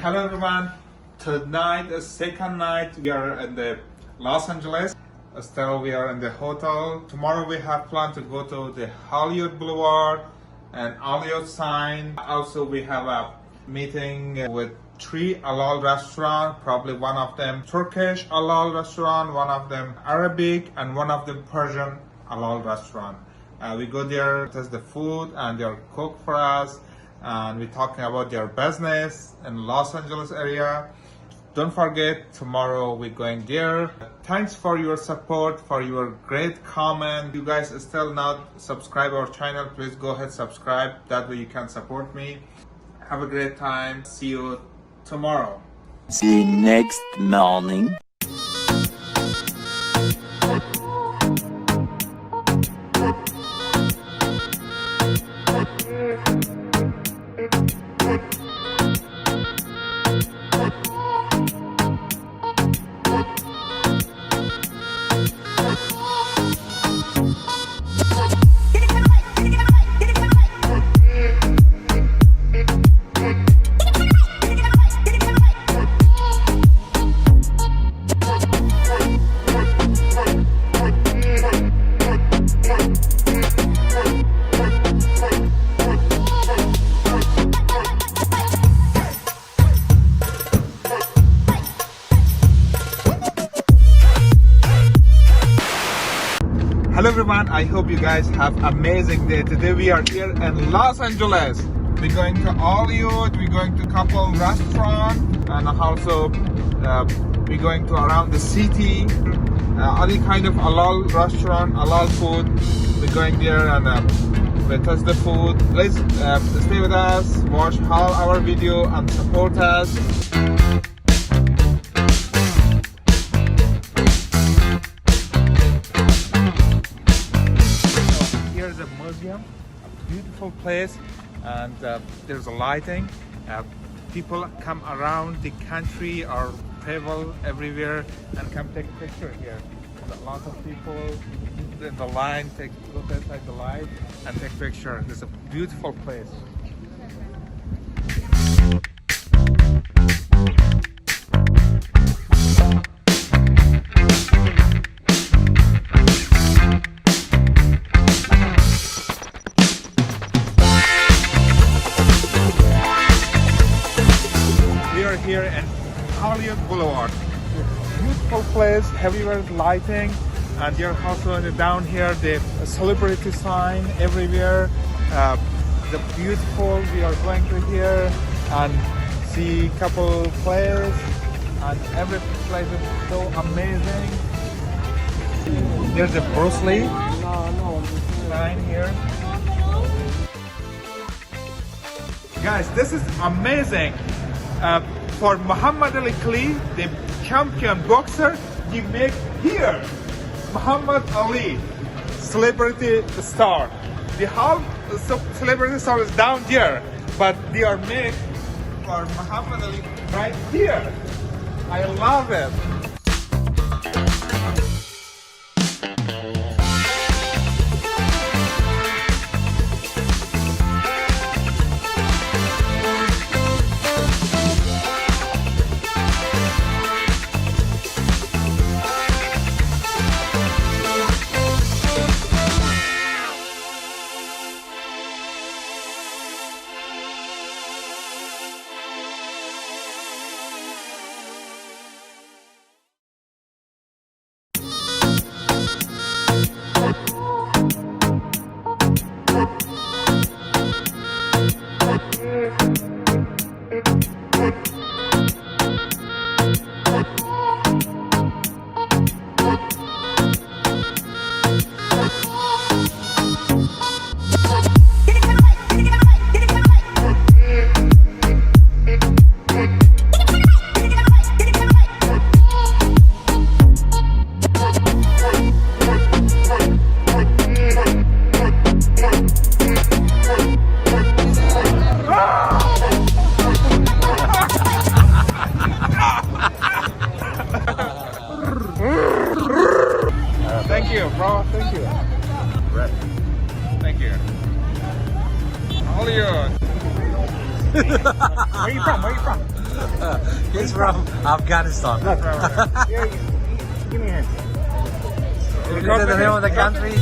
Hello everyone. Tonight is second night. We are in the Los Angeles. Still we are in the hotel. Tomorrow we have planned to go to the Hollywood Boulevard and Hollywood sign. Also we have a meeting with 3 halal restaurants. Probably one of them Turkish halal restaurant, one of them Arabic, and one of them Persian halal restaurant. We go there, test the food, and they'll cook for us. And we're talking about their business in Los Angeles area. Don't forget, tomorrow we're going there. Thanks for your support, for your great comment. You guys still not subscribe our channel, please go ahead subscribe. That way you can support me. Have a great time. See you tomorrow. The next morning. Hello everyone, I hope you guys have amazing day. Today we are here in Los Angeles. We're going to Hollywood, we're going to couple restaurant, and also we're going to around the city. Any kind of halal restaurant, halal food. We're going there and we test the food. Please stay with us, watch all our video and support us. Here's a museum, a beautiful place, and there's a lighting. People come around the country or travel everywhere and come take a picture here. There's a lot of people in the line, look inside the light and take picture. It's a beautiful place. Here in Hollywood Boulevard. Beautiful place, everywhere lighting, and you're also down here the celebrity sign everywhere. The beautiful, we are going to here and see couple plays, and every place is so amazing. There's a Bruce Lee sign here. Guys, this is amazing. For Muhammad Ali, the champion boxer, he make here Muhammad Ali, celebrity star. The whole celebrity star is down there, but they are made for Muhammad Ali right here. I love it. Thank you, bro. Thank you. Right. Thank you. Hollywood. Where you from? Where you from? He's from Afghanistan. Here, give me a hand. Is it the name of the country?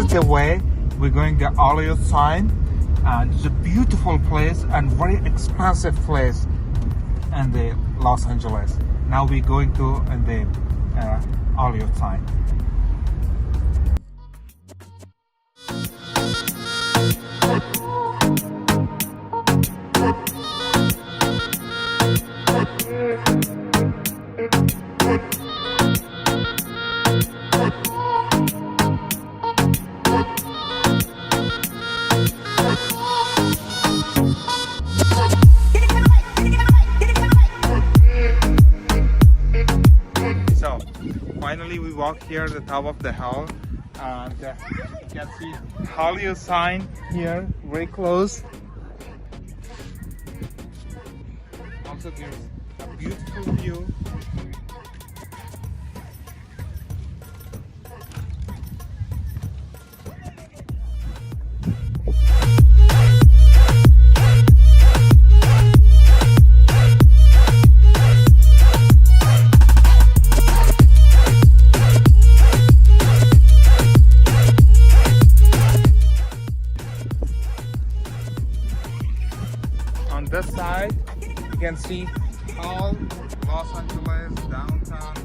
The way we're going the Hollywood sign, and it's a beautiful place and very expensive place in the Los Angeles. Now we're going to the Hollywood sign. Finally, we walk here at the top of the hill, and you can see Hollywood sign here, very close. Also, there's a beautiful view. On this side, you can see all Los Angeles downtown.